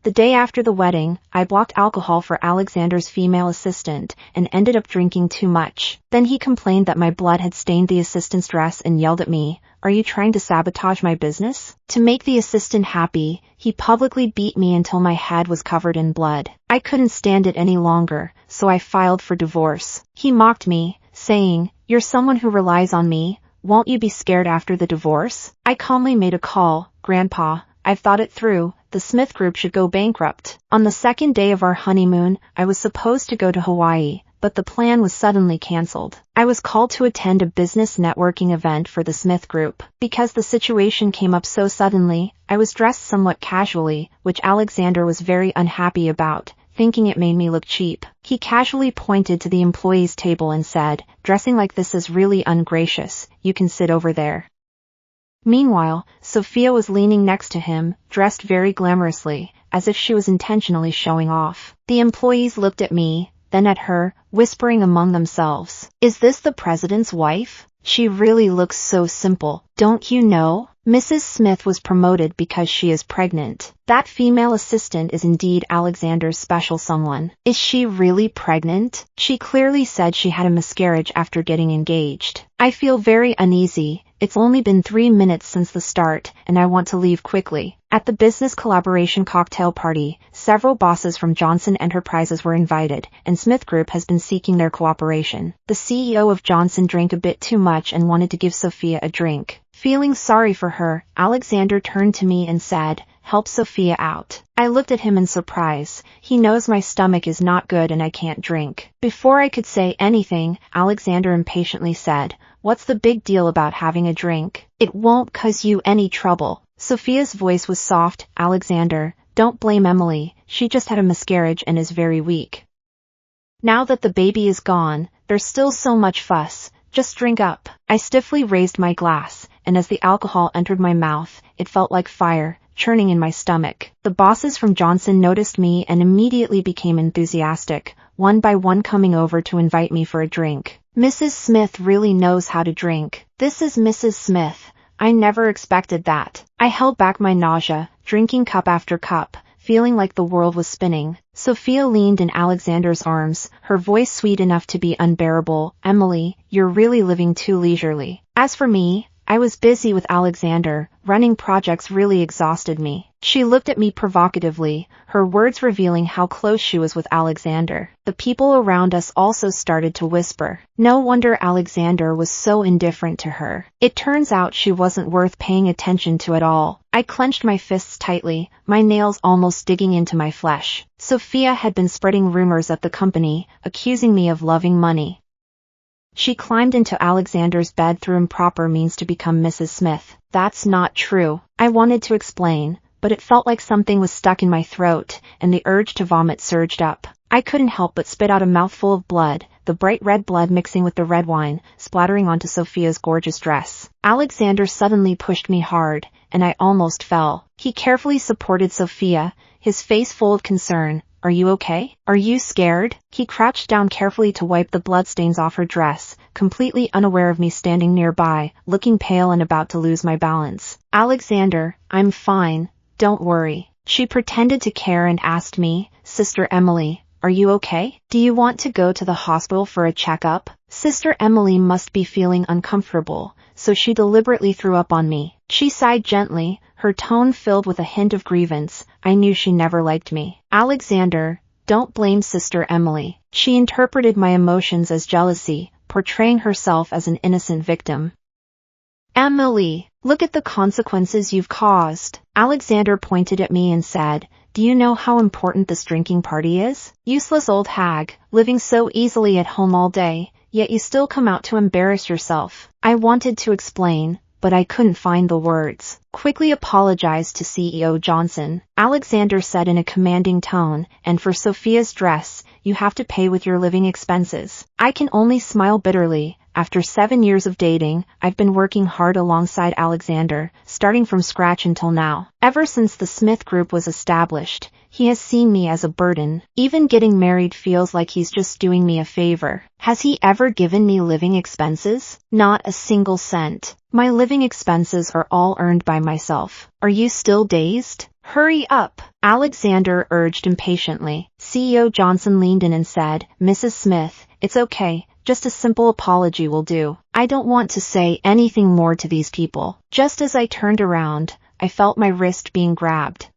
The day after the wedding, I blocked alcohol for Alexander's female assistant and ended up drinking too much. Then he complained that my blood had stained the assistant's dress and yelled at me, "Are you trying to sabotage my business?" To make the assistant happy, he publicly beat me until my head was covered in blood. I couldn't stand it any longer, so I filed for divorce. He mocked me, saying, "You're someone who relies on me. Won't you be scared after the divorce?" I calmly made a call, "Grandpa, I've thought it through. The Smith Group should go bankrupt." On the second day of our honeymoon, I was supposed to go to Hawaii, but the plan was suddenly canceled. I was called to attend a business networking event for the Smith Group. Because the situation came up so suddenly, I was dressed somewhat casually, which Alexander was very unhappy about, thinking it made me look cheap. He casually pointed to the employees' table and said, "Dressing like this is really ungracious. You can sit over there." Meanwhile, Sophia was leaning next to him, dressed very glamorously, as if she was intentionally showing off. The employees looked at me, then at her, whispering among themselves, "Is this the president's wife? She really looks so simple. Don't you know? Mrs. Smith was promoted because she is pregnant. That female assistant is indeed Alexander's special someone. Is she really pregnant? She clearly said she had a miscarriage after getting engaged. I feel very uneasy. It's only been 3 minutes since the start, and I want to leave quickly." At the business collaboration cocktail party, several bosses from Johnson Enterprises were invited, and Smith Group has been seeking their cooperation. The CEO of Johnson drank a bit too much and wanted to give Sophia a drink. Feeling sorry for her, Alexander turned to me and said, "Help Sophia out." I looked at him in surprise. He knows my stomach is not good and I can't drink. Before I could say anything, Alexander impatiently said, "What's the big deal about having a drink? It won't cause you any trouble." Sophia's voice was soft. "Alexander, don't blame Emily. She just had a miscarriage and is very weak. Now that the baby is gone, there's still so much fuss. Just drink up." I stiffly raised my glass, and as the alcohol entered my mouth, it felt like fire, churning in my stomach. The bosses from Johnson noticed me and immediately became enthusiastic, one by one coming over to invite me for a drink. "Mrs. Smith really knows how to drink. This is Mrs. Smith. I never expected that." I held back my nausea, drinking cup after cup, feeling like the world was spinning. Sophia leaned in Alexander's arms, her voice sweet enough to be unbearable. "Emily, you're really living too leisurely." As for me, I was busy with Alexander. Running projects really exhausted me. She looked at me provocatively, her words revealing how close she was with Alexander. The people around us also started to whisper. No wonder Alexander was so indifferent to her. It turns out she wasn't worth paying attention to at all. I clenched my fists tightly, my nails almost digging into my flesh. Sophia had been spreading rumors at the company, accusing me of loving money. She climbed into Alexander's bed through improper means to become Mrs. Smith. "That's not true." I wanted to explain, but it felt like something was stuck in my throat, and the urge to vomit surged up. I couldn't help but spit out a mouthful of blood, the bright red blood mixing with the red wine, splattering onto Sophia's gorgeous dress. Alexander suddenly pushed me hard, and I almost fell. He carefully supported Sophia, his face full of concern. "Are you okay? Are you scared?" He crouched down carefully to wipe the bloodstains off her dress, completely unaware of me standing nearby, looking pale and about to lose my balance. "Alexander, I'm fine. Don't worry." She pretended to care and asked me, "Sister Emily, are you okay? Do you want to go to the hospital for a checkup?" Sister Emily must be feeling uncomfortable, so she deliberately threw up on me. She sighed gently, her tone filled with a hint of grievance. I knew she never liked me. "Alexander, don't blame Sister Emily." She interpreted my emotions as jealousy, portraying herself as an innocent victim. "Emily, look at the consequences you've caused." Alexander pointed at me and said, "Do you know how important this drinking party is? Useless old hag, living so easily at home all day, yet you still come out to embarrass yourself." I wanted to explain, but I couldn't find the words. "Quickly apologized to CEO Johnson," Alexander said in a commanding tone, "and for Sophia's dress, you have to pay with your living expenses." I can only smile bitterly. After 7 years of dating, I've been working hard alongside Alexander, starting from scratch until now. Ever since the Smith Group was established, he has seen me as a burden. Even getting married feels like he's just doing me a favor. Has he ever given me living expenses? Not a single cent. My living expenses are all earned by myself. Are you still dazed? Hurry up, Alexander urged impatiently. CEO Johnson leaned in and said, Mrs. Smith, it's okay, just a simple apology will do. I don't want to say anything more to these people. Just as I turned around, I felt my wrist being grabbed.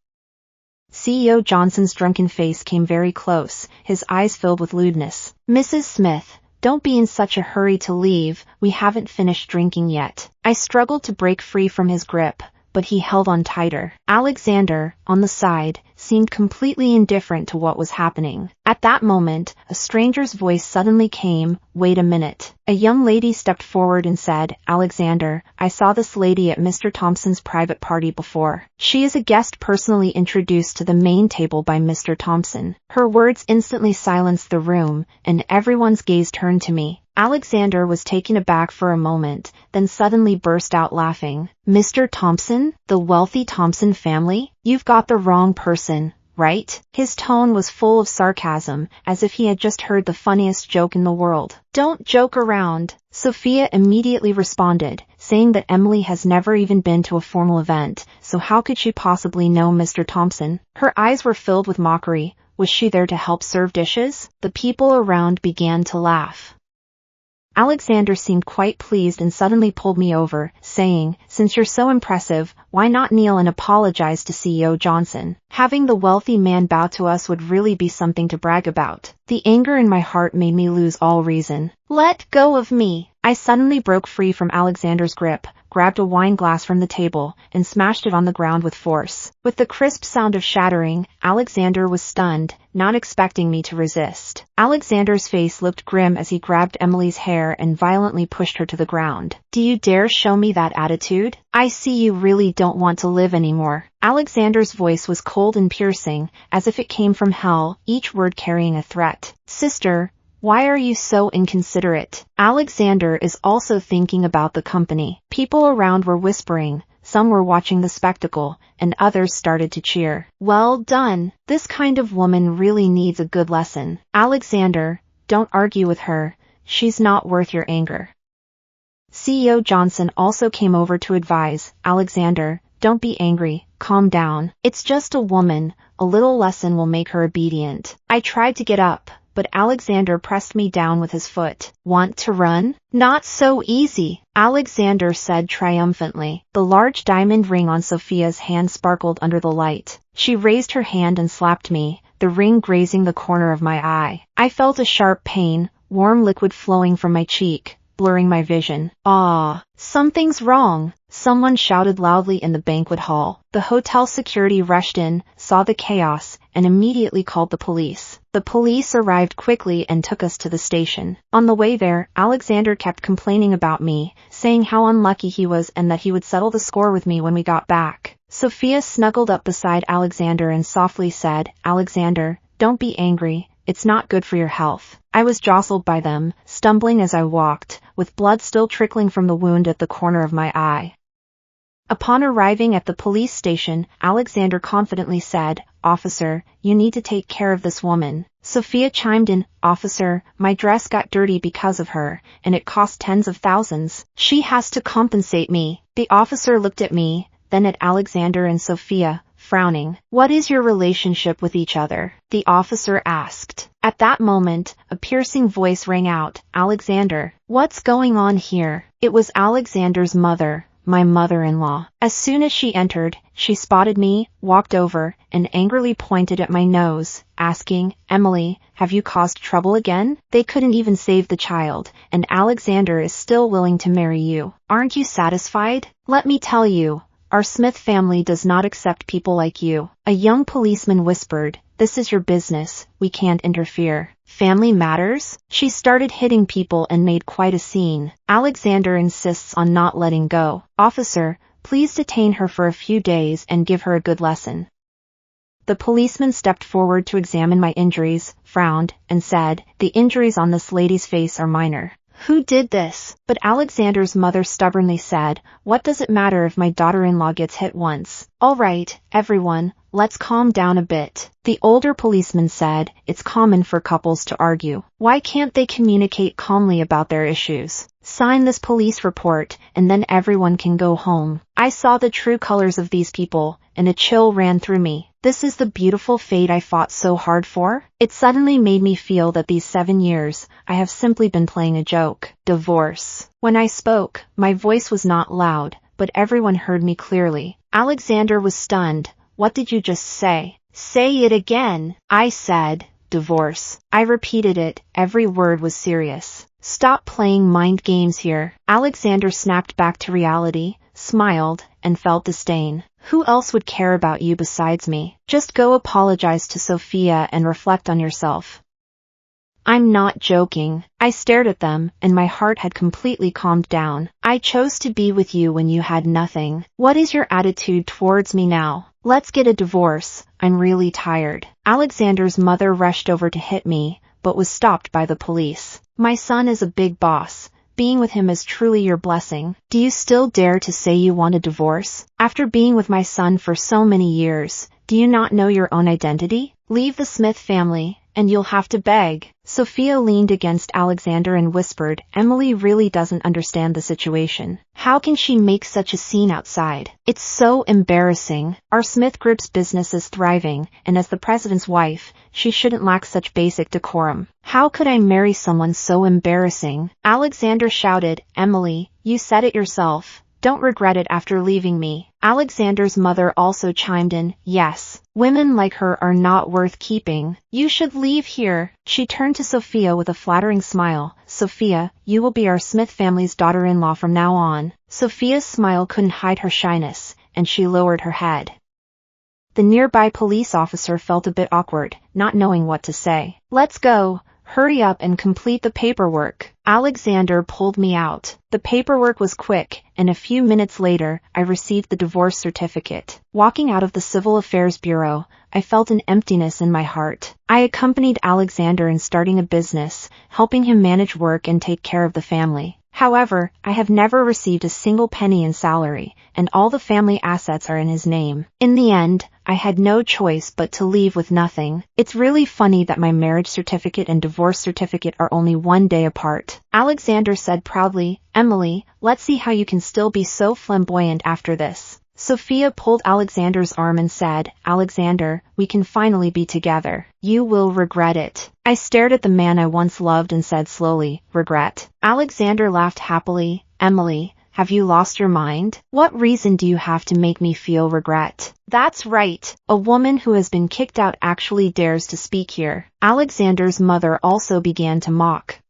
CEO Johnson's drunken face came very close, his eyes filled with lewdness. Mrs. Smith, don't be in such a hurry to leave, we haven't finished drinking yet. I struggled to break free from his grip, but he held on tighter. Alexander, on the side, seemed completely indifferent to what was happening. At that moment, a stranger's voice suddenly came, wait a minute. A young lady stepped forward and said, Alexander, I saw this lady at Mr. Thompson's private party before. She is a guest personally introduced to the main table by Mr. Thompson. Her words instantly silenced the room, and everyone's gaze turned to me. Alexander was taken aback for a moment, then suddenly burst out laughing. Mr. Thompson? The wealthy Thompson family? You've got the wrong person, right? His tone was full of sarcasm, as if he had just heard the funniest joke in the world. Don't joke around. Sophia immediately responded, saying that Emily has never even been to a formal event, so how could she possibly know Mr. Thompson? Her eyes were filled with mockery. Was she there to help serve dishes? The people around began to laugh. Alexander seemed quite pleased and suddenly pulled me over, saying, since you're so impressive, why not kneel and apologize to CEO Johnson? Having the wealthy man bow to us would really be something to brag about. The anger in my heart made me lose all reason. Let go of me! I suddenly broke free from Alexander's grip, grabbed a wine glass from the table, and smashed it on the ground with force. With the crisp sound of shattering, Alexander was stunned, not expecting me to resist. Alexander's face looked grim as he grabbed Emily's hair and violently pushed her to the ground. Do you dare show me that attitude? I see you really don't want to live anymore. Alexander's voice was cold and piercing, as if it came from hell, each word carrying a threat. Sister, why are you so inconsiderate? Alexander is also thinking about the company. People around were whispering, some were watching the spectacle, and others started to cheer. Well done! This kind of woman really needs a good lesson. Alexander, don't argue with her, she's not worth your anger. CEO Johnson also came over to advise, Alexander, don't be angry, calm down. It's just a woman, a little lesson will make her obedient. I tried to get up, but Alexander pressed me down with his foot. Want to run? Not so easy, Alexander said triumphantly. The large diamond ring on Sophia's hand sparkled under the light. She raised her hand and slapped me, the ring grazing the corner of my eye. I felt a sharp pain, warm liquid flowing from my cheek, blurring my vision. Ah, something's wrong, someone shouted loudly in the banquet hall. The hotel security rushed in, saw the chaos, and immediately called the police. The police arrived quickly and took us to the station. On the way there, Alexander kept complaining about me, saying how unlucky he was and that he would settle the score with me when we got back. Sophia snuggled up beside Alexander and softly said, Alexander, don't be angry, it's not good for your health. I was jostled by them, stumbling as I walked, with blood still trickling from the wound at the corner of my eye. Upon arriving at the police station, Alexander confidently said, Officer, you need to take care of this woman. Sophia chimed in, Officer, my dress got dirty because of her, and it cost tens of thousands. She has to compensate me. The officer looked at me, then at Alexander and Sophia, frowning. What is your relationship with each other? The officer asked. At that moment, a piercing voice rang out, Alexander, what's going on here? It was Alexander's mother, my mother-in-law. As soon as she entered, she spotted me, walked over, and angrily pointed at my nose, asking, Emily, have you caused trouble again? They couldn't even save the child, and Alexander is still willing to marry you. Aren't you satisfied? Let me tell you, our Smith family does not accept people like you. A young policeman whispered, this is your business, we can't interfere. Family matters? She started hitting people and made quite a scene. Alexander insists on not letting go. Officer, please detain her for a few days and give her a good lesson. The policeman stepped forward to examine my injuries, frowned, and said, the injuries on this lady's face are minor. Who did this? But Alexander's mother stubbornly said, what does it matter if my daughter-in-law gets hit once? All right, everyone, let's calm down a bit. The older policeman said, "It's common for couples to argue. Why can't they communicate calmly about their issues? Sign this police report, and then everyone can go home." I saw the true colors of these people, and a chill ran through me. This is the beautiful fate I fought so hard for? It suddenly made me feel that these 7 years, I have simply been playing a joke. Divorce. When I spoke, my voice was not loud, but everyone heard me clearly. Alexander was stunned. "What did you just say?" "Say it again." I said, "Divorce." I repeated it, every word was serious. "Stop playing mind games here." Alexander snapped back to reality, smiled, and felt disdain. "Who else would care about you besides me? Just go apologize to Sophia and reflect on yourself." "I'm not joking." I stared at them, and my heart had completely calmed down. "I chose to be with you when you had nothing. What is your attitude towards me now? Let's get a divorce. I'm really tired." Alexander's mother rushed over to hit me, but was stopped by the police. "My son is a big boss. Being with him is truly your blessing. Do you still dare to say you want a divorce? After being with my son for so many years, do you not know your own identity? Leave the Smith family, and you'll have to beg." Sophia leaned against Alexander and whispered, "Emily really doesn't understand the situation. How can she make such a scene outside? It's so embarrassing. Our Smith Group's business is thriving, and as the president's wife, she shouldn't lack such basic decorum. How could I marry someone so embarrassing?" Alexander shouted, "Emily, you said it yourself. Don't regret it after leaving me." Alexander's mother also chimed in, "Yes, women like her are not worth keeping. You should leave here." She turned to Sophia with a flattering smile. "Sophia, you will be our Smith family's daughter-in-law from now on." Sophia's smile couldn't hide her shyness, and she lowered her head. The nearby police officer felt a bit awkward, not knowing what to say. "Let's go. Hurry up and complete the paperwork." Alexander pulled me out. The paperwork was quick, and a few minutes later, I received the divorce certificate. Walking out of the Civil Affairs Bureau, I felt an emptiness in my heart. I accompanied Alexander in starting a business, helping him manage work and take care of the family. However, I have never received a single penny in salary, and all the family assets are in his name. In the end, I had no choice but to leave with nothing. It's really funny that my marriage certificate and divorce certificate are only 1 day apart. Alexander said proudly, "Emily, let's see how you can still be so flamboyant after this." Sophia pulled Alexander's arm and said, "Alexander, we can finally be together. You will regret it." I stared at the man I once loved and said slowly, "Regret?" Alexander laughed happily. "Emily, have you lost your mind? What reason do you have to make me feel regret?" "That's right. A woman who has been kicked out actually dares to speak here." Alexander's mother also began to mock.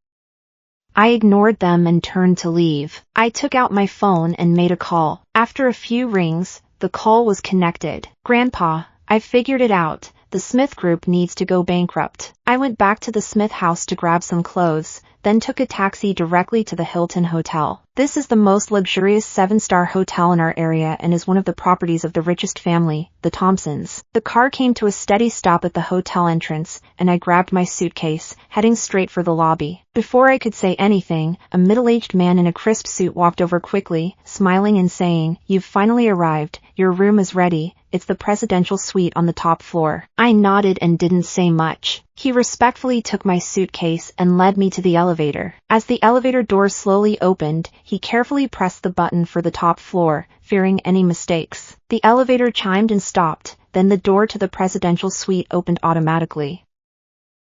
I ignored them and turned to leave. I took out my phone and made a call. After a few rings, the call was connected. "Grandpa, I figured it out. The Smith Group needs to go bankrupt." I went back to the Smith house to grab some clothes, then took a taxi directly to the Hilton Hotel. This is the most luxurious 7-star hotel in our area and is one of the properties of the richest family, the Thompsons. The car came to a steady stop at the hotel entrance, and I grabbed my suitcase, heading straight for the lobby. Before I could say anything, a middle-aged man in a crisp suit walked over quickly, smiling and saying, "You've finally arrived. Your room is ready. It's the presidential suite on the top floor." I nodded and didn't say much. He respectfully took my suitcase and led me to the elevator. As the elevator doors slowly opened, he carefully pressed the button for the top floor, fearing any mistakes. The elevator chimed and stopped, then the door to the presidential suite opened automatically.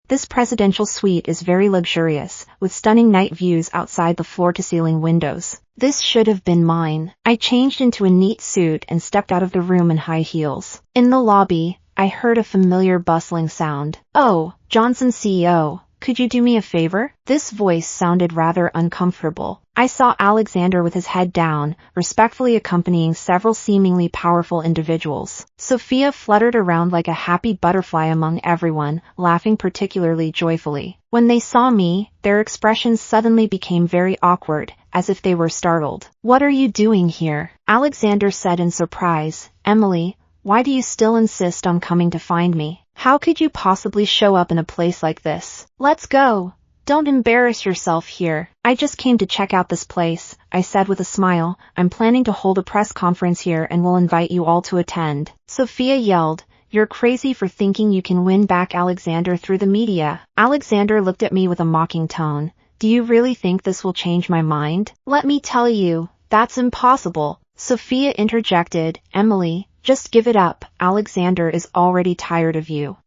This presidential suite is very luxurious, with stunning night views outside the floor-to-ceiling windows. This should have been mine. I changed into a neat suit and stepped out of the room in high heels. In the lobby, I heard a familiar bustling sound. "Oh, Johnson CEO, could you do me a favor?" This voice sounded rather uncomfortable. I saw Alexander with his head down, respectfully accompanying several seemingly powerful individuals. Sophia fluttered around like a happy butterfly among everyone, laughing particularly joyfully. When they saw me, their expressions suddenly became very awkward, as if they were startled. "What are you doing here?" Alexander said in surprise. "Emily, why do you still insist on coming to find me? How could you possibly show up in a place like this? Let's go. Don't embarrass yourself here." "I just came to check out this place," I said with a smile. "I'm planning to hold a press conference here and will invite you all to attend." Sophia yelled, You're crazy for thinking you can win back Alexander through the media. Alexander looked at me with a mocking tone. Do you really think this will change my mind? Let me tell you, that's impossible. Sophia interjected. Emily, just give it up. Alexander is already tired of you.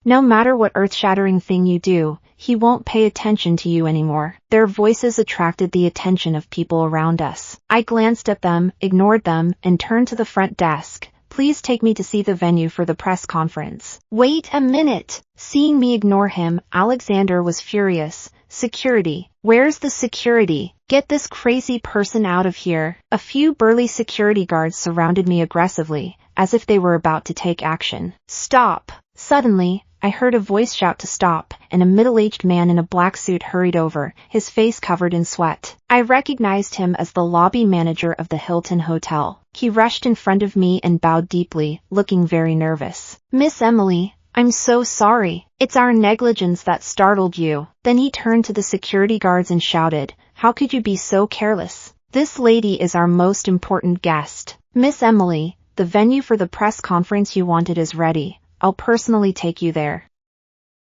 No matter what earth-shattering thing you do, he won't pay attention to you anymore. Their voices attracted the attention of people around us. I glanced at them, ignored them, and turned to the front desk. Please take me to see the venue for the press conference. Wait a minute. Seeing me ignore him, Alexander was furious. Security. Where's the security? Get this crazy person out of here. A few burly security guards surrounded me aggressively, as if they were about to take action. Stop. Suddenly, I heard a voice shout to stop, and a middle-aged man in a black suit hurried over, his face covered in sweat. I recognized him as the lobby manager of the Hilton Hotel. He rushed in front of me and bowed deeply, looking very nervous. Miss Emily, I'm so sorry. It's our negligence that startled you. Then he turned to the security guards and shouted, How could you be so careless? This lady is our most important guest. Miss Emily, the venue for the press conference you wanted is ready. I'll personally take you there.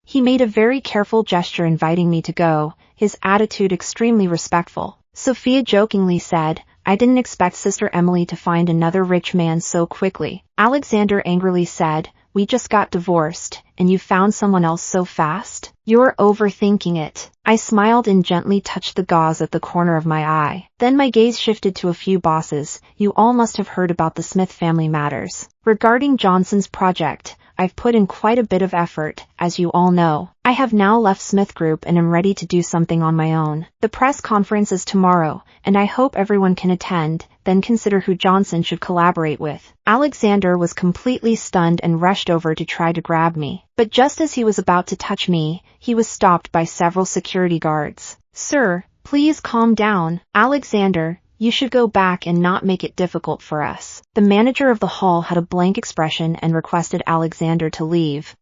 He made a very careful gesture inviting me to go, his attitude extremely respectful. Sophia jokingly said, I didn't expect Sister Emily to find another rich man so quickly. Alexander angrily said, We just got divorced, and you found someone else so fast? You're overthinking it. I smiled and gently touched the gauze at the corner of my eye. Then my gaze shifted to a few bosses. You all must have heard about the Smith family matters. Regarding Johnson's project, I've put in quite a bit of effort, as you all know. I have now left Smith Group and am ready to do something on my own. The press conference is tomorrow, and I hope everyone can attend, then consider who Johnson should collaborate with. Alexander was completely stunned and rushed over to try to grab me. But just as he was about to touch me, he was stopped by several security guards. Sir, please calm down. Alexander, you should go back and not make it difficult for us. The manager of the hall had a blank expression and requested Alexander to leave.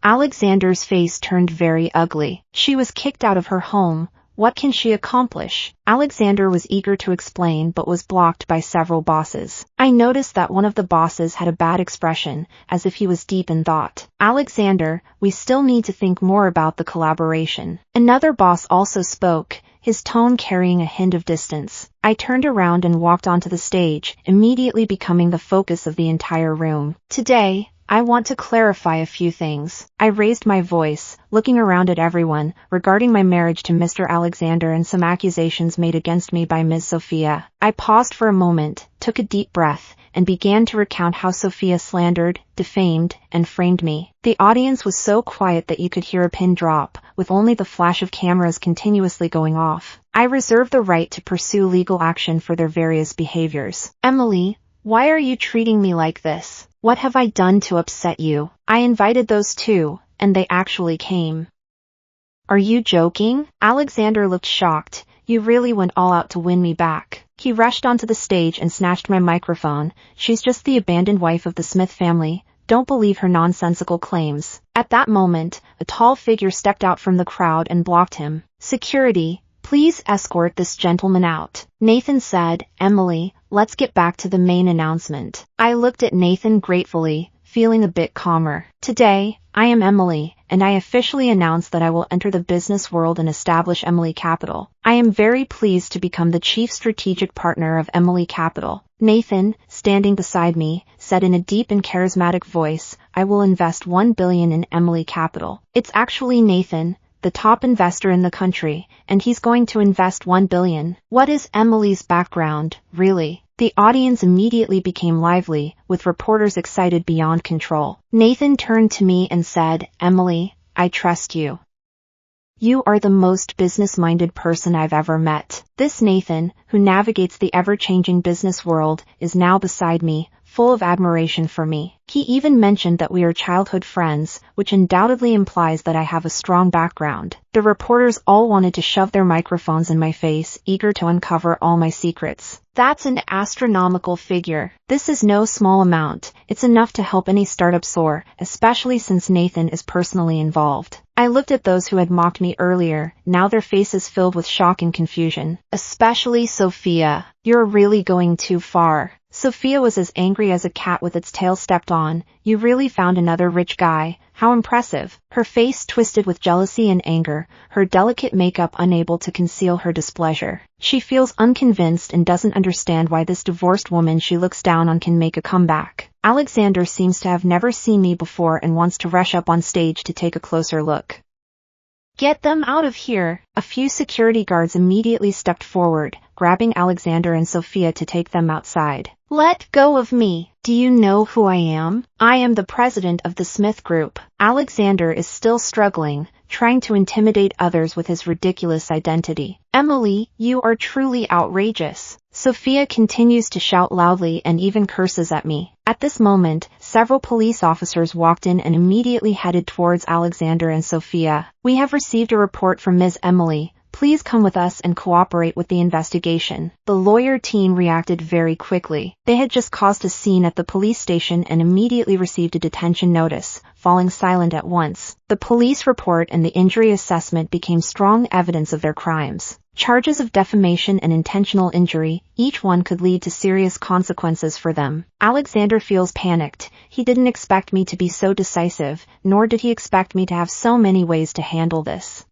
Alexander's face turned very ugly. She was kicked out of her home. What can she accomplish? Alexander was eager to explain but was blocked by several bosses. I noticed that one of the bosses had a bad expression, as if he was deep in thought. Alexander, we still need to think more about the collaboration. Another boss also spoke, his tone carrying a hint of distance. I turned around and walked onto the stage, immediately becoming the focus of the entire room. Today, I want to clarify a few things. I raised my voice, looking around at everyone, regarding my marriage to Mr. Alexander and some accusations made against me by Ms. Sophia. I paused for a moment, took a deep breath, and began to recount how Sophia slandered, defamed, and framed me. The audience was so quiet that you could hear a pin drop, with only the flash of cameras continuously going off. I reserve the right to pursue legal action for their various behaviors. Emily, why are you treating me like this? What have I done to upset you? I invited those two, and they actually came. Are you joking? Alexander looked shocked. You really went all out to win me back. He rushed onto the stage and snatched my microphone. She's just the abandoned wife of the Smith family. Don't believe her nonsensical claims. At that moment, a tall figure stepped out from the crowd and blocked him. Security, please escort this gentleman out. Nathan said, Emily, let's get back to the main announcement. I looked at Nathan gratefully, feeling a bit calmer. Today, I am Emily, and I officially announce that I will enter the business world and establish Emily Capital. I am very pleased to become the chief strategic partner of Emily Capital. Nathan, standing beside me, said in a deep and charismatic voice, I will invest $1 billion in Emily Capital. It's actually Nathan, the top investor in the country, and he's going to invest $1 billion. What is Emily's background, really? The audience immediately became lively, with reporters excited beyond control. Nathan turned to me and said, Emily, I trust you. You are the most business-minded person I've ever met. This Nathan, who navigates the ever-changing business world, is now beside me, full of admiration for me. He even mentioned that we are childhood friends, which undoubtedly implies that I have a strong background. The reporters all wanted to shove their microphones in my face, eager to uncover all my secrets. That's an astronomical figure. This is no small amount. It's enough to help any startup soar, especially since Nathan is personally involved. I looked at those who had mocked me earlier, now their faces filled with shock and confusion. Especially Sophia. You're really going too far. Sophia was as angry as a cat with its tail stepped on. You really found another rich guy. How impressive. Her face twisted with jealousy and anger, her delicate makeup unable to conceal her displeasure. She feels unconvinced and doesn't understand why this divorced woman she looks down on can make a comeback. Alexander seems to have never seen me before and wants to rush up on stage to take a closer look. Get them out of here! A few security guards immediately stepped forward, grabbing Alexander and Sophia to take them outside. Let go of me! Do you know who I am? I am the president of the Smith Group. Alexander is still struggling, trying to intimidate others with his ridiculous identity. Emily, you are truly outrageous. Sophia continues to shout loudly and even curses at me. At this moment, several police officers walked in and immediately headed towards Alexander and Sophia. We have received a report from Ms. Emily. Please come with us and cooperate with the investigation. The lawyer team reacted very quickly. They had just caused a scene at the police station and immediately received a detention notice, falling silent at once. The police report and the injury assessment became strong evidence of their crimes. Charges of defamation and intentional injury, each one could lead to serious consequences for them. Alexander feels panicked. He didn't expect me to be so decisive, nor did he expect me to have so many ways to handle this.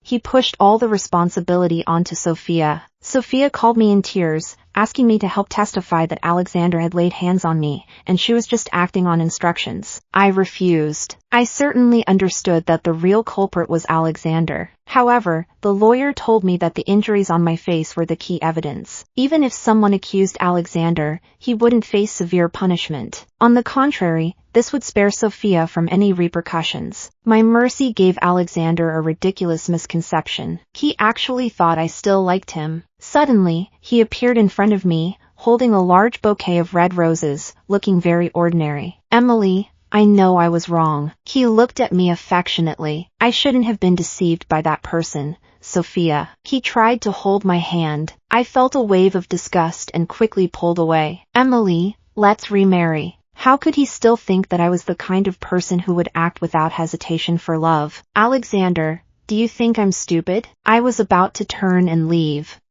He pushed all the responsibility onto Sophia. Sophia called me in tears, asking me to help testify that Alexander had laid hands on me, and she was just acting on instructions. I refused. I certainly understood that the real culprit was Alexander. However, the lawyer told me that the injuries on my face were the key evidence. Even if someone accused Alexander, he wouldn't face severe punishment. On the contrary, this would spare Sophia from any repercussions. My mercy gave Alexander a ridiculous misconception. He actually thought I still liked him. Suddenly, he appeared in front of me, holding a large bouquet of red roses, looking very ordinary. Emily, I know I was wrong. He looked at me affectionately. I shouldn't have been deceived by that person, Sophia. He tried to hold my hand. I felt a wave of disgust and quickly pulled away. Emily, let's remarry. How could he still think that I was the kind of person who would act without hesitation for love? Alexander, do you think I'm stupid? I was about to turn and leave.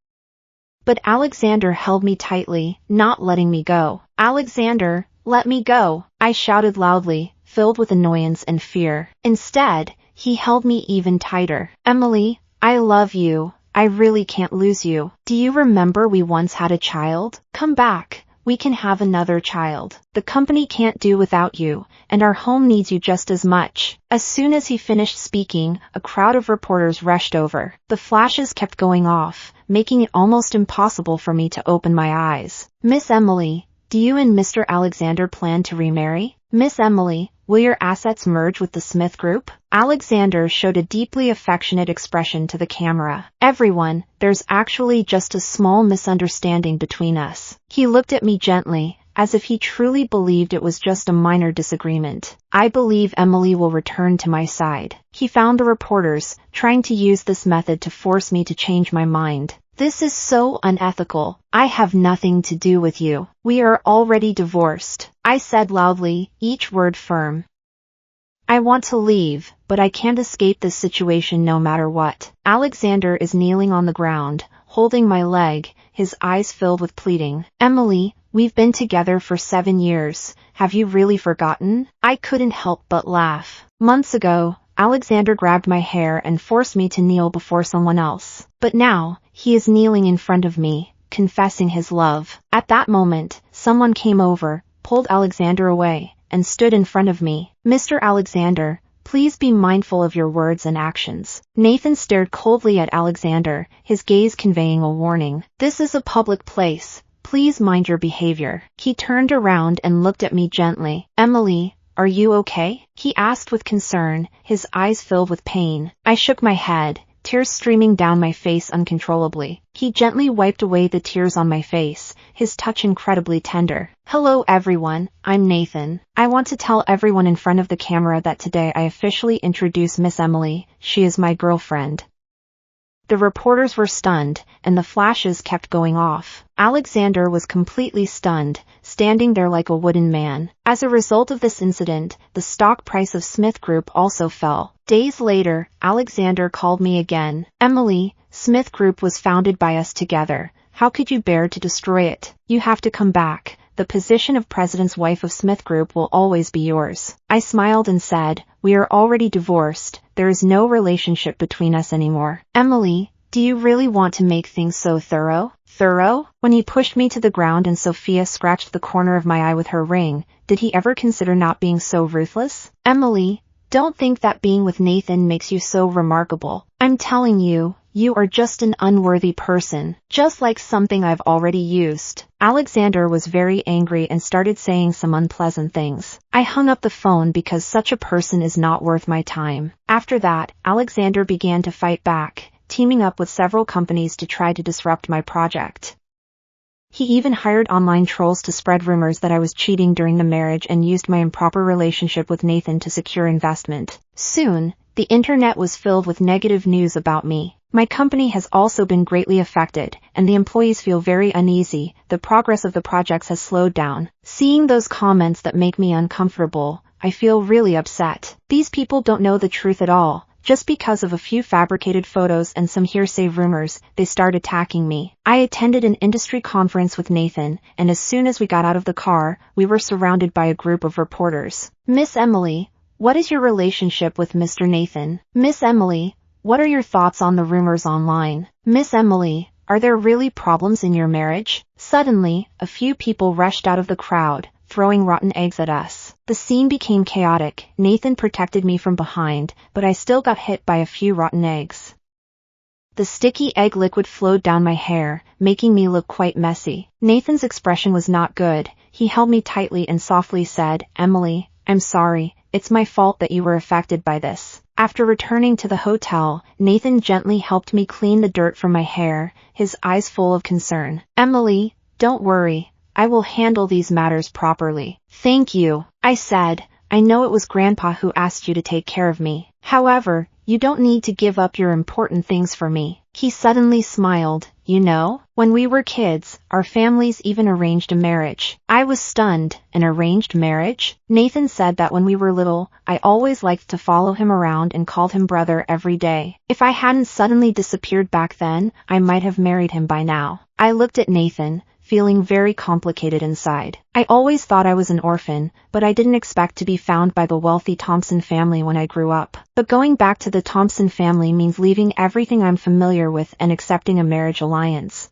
But Alexander held me tightly, not letting me go. Alexander, let me go! I shouted loudly, filled with annoyance and fear. Instead, he held me even tighter. Emily, I love you. I really can't lose you. Do you remember we once had a child? Come back. We can have another child. The company can't do without you, and our home needs you just as much. As soon as he finished speaking, a crowd of reporters rushed over. The flashes kept going off, making it almost impossible for me to open my eyes. Miss Emily, do you and Mr. Alexander plan to remarry? Miss Emily, will your assets merge with the Smith Group? Alexander showed a deeply affectionate expression to the camera. Everyone, there's actually just a small misunderstanding between us. He looked at me gently, as if he truly believed it was just a minor disagreement. I believe Emily will return to my side. He found the reporters, trying to use this method to force me to change my mind. This is so unethical. I have nothing to do with you. We are already divorced. I said loudly, each word firm. I want to leave, but I can't escape this situation no matter what. Alexander is kneeling on the ground, holding my leg, his eyes filled with pleading. Emily, we've been together for 7 years. Have you really forgotten? I couldn't help but laugh. Months ago, Alexander grabbed my hair and forced me to kneel before someone else. But now, he is kneeling in front of me, confessing his love. At that moment, someone came over, pulled Alexander away, and stood in front of me. Mr. Alexander, please be mindful of your words and actions. Nathan stared coldly at Alexander, his gaze conveying a warning. This is a public place. Please mind your behavior. He turned around and looked at me gently. Emily, are you okay? He asked with concern, his eyes filled with pain. I shook my head, tears streaming down my face uncontrollably. He gently wiped away the tears on my face, his touch incredibly tender. Hello everyone, I'm Nathan. I want to tell everyone in front of the camera that today I officially introduce Miss Emily. She is my girlfriend. The reporters were stunned, and the flashes kept going off. Alexander was completely stunned, standing there like a wooden man. As a result of this incident, the stock price of Smith Group also fell. Days later, Alexander called me again. Emily, Smith Group was founded by us together. How could you bear to destroy it? You have to come back. The position of president's wife of Smith Group will always be yours. I smiled and said, we are already divorced. There is no relationship between us anymore. Emily, do you really want to make things so thorough? Thorough? When he pushed me to the ground and Sophia scratched the corner of my eye with her ring, did he ever consider not being so ruthless? Emily, don't think that being with Nathan makes you so remarkable. I'm telling you, you are just an unworthy person, just like something I've already used. Alexander was very angry and started saying some unpleasant things. I hung up the phone because such a person is not worth my time. After that, Alexander began to fight back, teaming up with several companies to try to disrupt my project. He even hired online trolls to spread rumors that I was cheating during the marriage and used my improper relationship with Nathan to secure investment. Soon, the internet was filled with negative news about me. My company has also been greatly affected, and the employees feel very uneasy. The progress of the projects has slowed down. Seeing those comments that make me uncomfortable, I feel really upset. These people don't know the truth at all. Just because of a few fabricated photos and some hearsay rumors, they start attacking me. I attended an industry conference with Nathan, and as soon as we got out of the car, we were surrounded by a group of reporters. Miss Emily, what is your relationship with Mr. Nathan? Miss Emily, what are your thoughts on the rumors online? Miss Emily, are there really problems in your marriage? Suddenly, a few people rushed out of the crowd, throwing rotten eggs at us. The scene became chaotic. Nathan protected me from behind, but I still got hit by a few rotten eggs. The sticky egg liquid flowed down my hair, making me look quite messy. Nathan's expression was not good. He held me tightly and softly said, Emily, I'm sorry. It's my fault that you were affected by this. After returning to the hotel, Nathan gently helped me clean the dirt from my hair, his eyes full of concern. Emily, don't worry. I will handle these matters properly. Thank you, I said. I know it was Grandpa who asked you to take care of me. However, you don't need to give up your important things for me. He suddenly smiled. You know, when we were kids, our families even arranged a marriage. I was stunned. An arranged marriage? Nathan said that when we were little, I always liked to follow him around and called him brother every day. If I hadn't suddenly disappeared back then, I might have married him by now. I looked at Nathan, feeling very complicated inside. I always thought I was an orphan, but I didn't expect to be found by the wealthy Thompson family when I grew up. But going back to the Thompson family means leaving everything I'm familiar with and accepting a marriage alliance.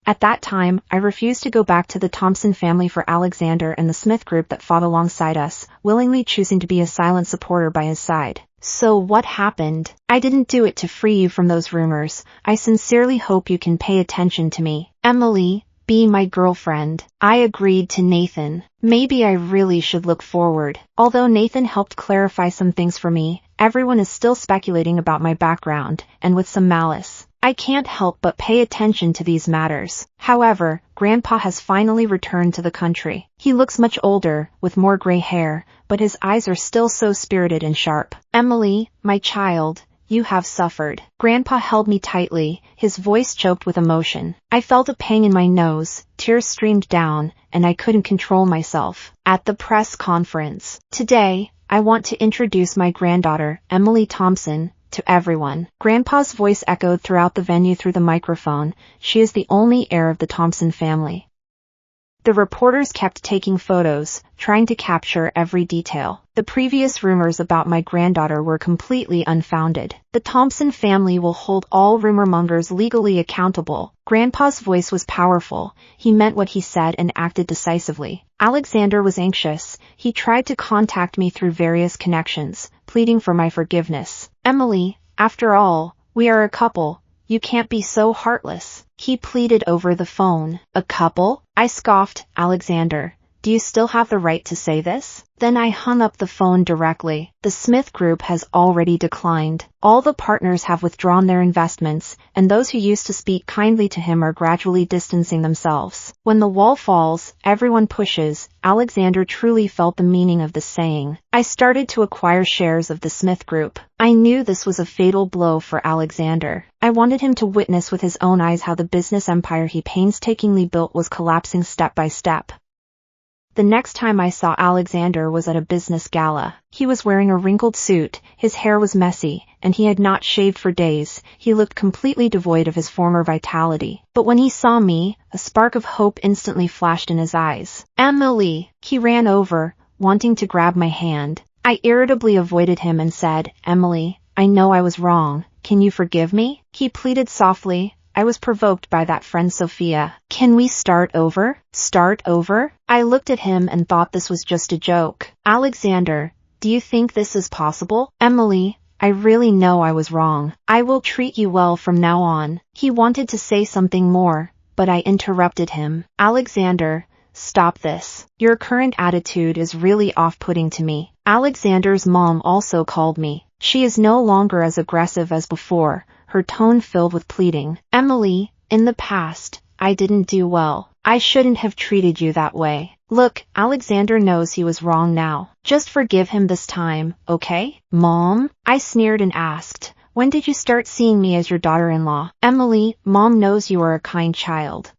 At that time, I refused to go back to the Thompson family for Alexander and the Smith Group that fought alongside us, willingly choosing to be a silent supporter by his side. So what happened? I didn't do it to free you from those rumors. I sincerely hope you can pay attention to me. Emily, be my girlfriend. I agreed to Nathan. Maybe I really should look forward. Although Nathan helped clarify some things for me, everyone is still speculating about my background, and with some malice. I can't help but pay attention to these matters. However, Grandpa has finally returned to the country. He looks much older, with more gray hair, but his eyes are still so spirited and sharp. Emily, my child, you have suffered. Grandpa held me tightly, his voice choked with emotion. I felt a pang in my nose, tears streamed down, and I couldn't control myself. At the press conference today, I want to introduce my granddaughter, Emily Thompson, to everyone. Grandpa's voice echoed throughout the venue through the microphone. She is the only heir of the Thompson family. The reporters kept taking photos, trying to capture every detail. The previous rumors about my granddaughter were completely unfounded. The Thompson family will hold all rumor-mongers legally accountable. Grandpa's voice was powerful. He meant what he said and acted decisively. Alexander was anxious. He tried to contact me through various connections, pleading for my forgiveness. Emily, after all, we are a couple. You can't be so heartless. He pleaded over the phone. A couple? I scoffed. Alexander, do you still have the right to say this? Then I hung up the phone directly. The Smith Group has already declined. All the partners have withdrawn their investments, and those who used to speak kindly to him are gradually distancing themselves. When the wall falls, everyone pushes. Alexander truly felt the meaning of the saying. I started to acquire shares of the Smith Group. I knew this was a fatal blow for Alexander. I wanted him to witness with his own eyes how the business empire he painstakingly built was collapsing step by step. The next time I saw Alexander was at a business gala. He was wearing a wrinkled suit, his hair was messy, and he had not shaved for days. He looked completely devoid of his former vitality. But when he saw me, a spark of hope instantly flashed in his eyes. "Emily!" He ran over, wanting to grab my hand. I irritably avoided him and said, "Emily, I know I was wrong. Can you forgive me?" He pleaded softly. "I was provoked by that friend Sophia. Can we start over?" "Start over?" I looked at him and thought this was just a joke. "Alexander, do you think this is possible?" "Emily, I really know I was wrong. I will treat you well from now on." He wanted to say something more, but I interrupted him. "Alexander, stop this. Your current attitude is really off-putting to me." Alexander's mom also called me. She is no longer as aggressive as before, her tone filled with pleading. "Emily, in the past, I didn't do well. I shouldn't have treated you that way. Look, Alexander knows he was wrong now. Just forgive him this time, okay?" "Mom?" I sneered and asked, "When did you start seeing me as your daughter-in-law?" "Emily, Mom knows you are a kind child.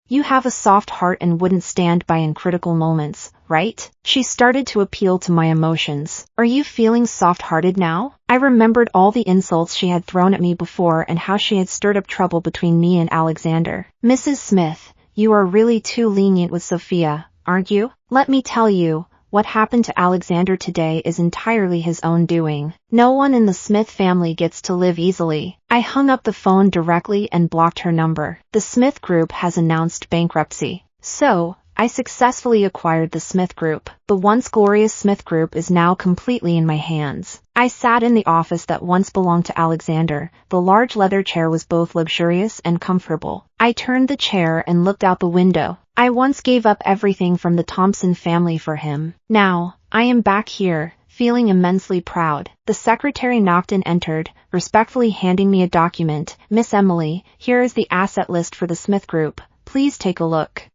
You have a soft heart and wouldn't stand by in critical moments, right?" She started to appeal to my emotions. "Are you feeling soft-hearted now?" I remembered all the insults she had thrown at me before and how she had stirred up trouble between me and Alexander. "Mrs. Smith, you are really too lenient with Sophia, aren't you? Let me tell you, what happened to Alexander today is entirely his own doing. No one in the Smith family gets to live easily." I hung up the phone directly and blocked her number. The Smith Group has announced bankruptcy. So, I successfully acquired the Smith Group. The once glorious Smith Group is now completely in my hands. I sat in the office that once belonged to Alexander. The large leather chair was both luxurious and comfortable. I turned the chair and looked out the window. I once gave up everything from the Thompson family for him. Now, I am back here, feeling immensely proud. The secretary knocked and entered, respectfully handing me a document. "Miss Emily, here is the asset list for the Smith Group. Please take a look."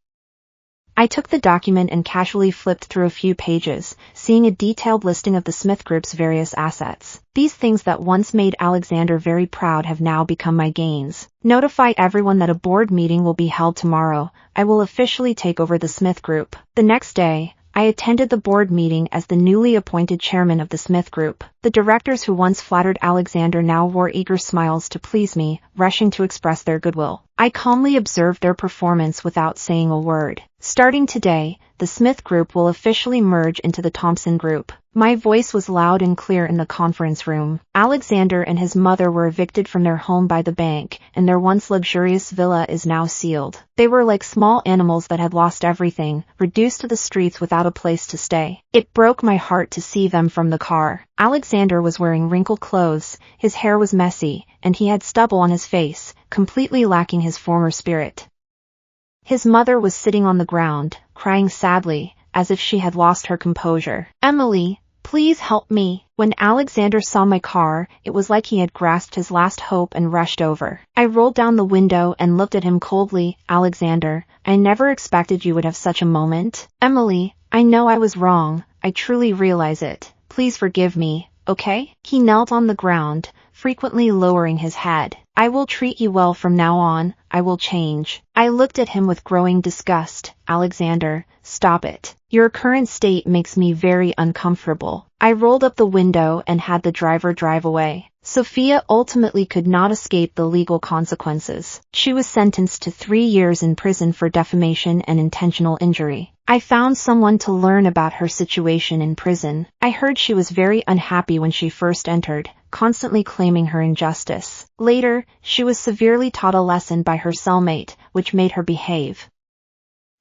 I took the document and casually flipped through a few pages, seeing a detailed listing of the Smith Group's various assets. These things that once made Alexander very proud have now become my gains. Notify everyone that a board meeting will be held tomorrow. I will officially take over the Smith Group. The next day, I attended the board meeting as the newly appointed chairman of the Smith Group. The directors who once flattered Alexander now wore eager smiles to please me, rushing to express their goodwill. I calmly observed their performance without saying a word. Starting today, the Smith Group will officially merge into the Thompson Group. My voice was loud and clear in the conference room. Alexander and his mother were evicted from their home by the bank, and their once luxurious villa is now sealed. They were like small animals that had lost everything, reduced to the streets without a place to stay. It broke my heart to see them from the car. Alexander was wearing wrinkled clothes, his hair was messy, and he had stubble on his face, completely lacking his former spirit. His mother was sitting on the ground, crying sadly, as if she had lost her composure. "Emily, please help me." When Alexander saw my car, it was like he had grasped his last hope and rushed over. I rolled down the window and looked at him coldly. "Alexander, I never expected you would have such a moment." "Emily, I know I was wrong. I truly realize it. Please forgive me, okay?" He knelt on the ground, frequently lowering his head. "I will treat you well from now on. I will change." I looked at him with growing disgust. "Alexander, stop it. Your current state makes me very uncomfortable." I rolled up the window and had the driver drive away. Sophia ultimately could not escape the legal consequences. She was sentenced to 3 years in prison for defamation and intentional injury. I found someone to learn about her situation in prison. I heard she was very unhappy when she first entered, constantly claiming her injustice. Later, she was severely taught a lesson by her cellmate, which made her behave.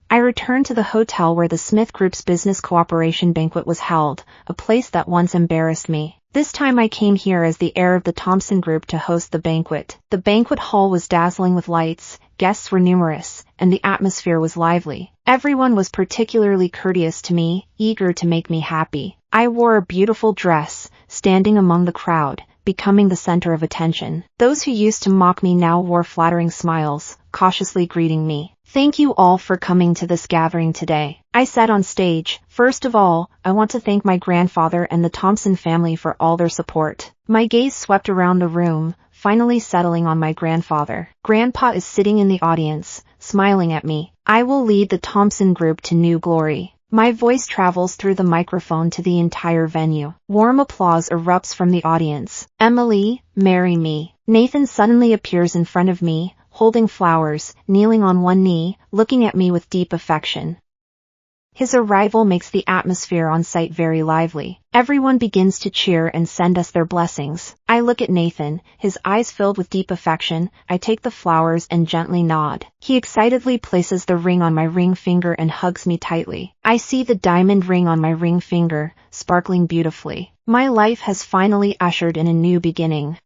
I returned to the hotel where the Smith Group's business cooperation banquet was held, a place that once embarrassed me. This time I came here as the heir of the Thompson Group to host the banquet. The banquet hall was dazzling with lights, guests were numerous, and the atmosphere was lively. Everyone was particularly courteous to me, eager to make me happy. I wore a beautiful dress, standing among the crowd, becoming the center of attention. Those who used to mock me now wore flattering smiles, cautiously greeting me. "Thank you all for coming to this gathering today," I said on stage. "First of all, I want to thank my grandfather and the Thompson family for all their support." My gaze swept around the room, finally settling on my grandfather. Grandpa is sitting in the audience, smiling at me. I will lead the Thompson Group to new glory. My voice travels through the microphone to the entire venue. Warm applause erupts from the audience. Emily, marry me. Nathan suddenly appears in front of me, holding flowers, kneeling on one knee, looking at me with deep affection. His arrival makes the atmosphere on site very lively. Everyone begins to cheer and send us their blessings. I look at Nathan, his eyes filled with deep affection. I take the flowers and gently nod. He excitedly places the ring on my ring finger and hugs me tightly. I see the diamond ring on my ring finger, sparkling beautifully. My life has finally ushered in a new beginning.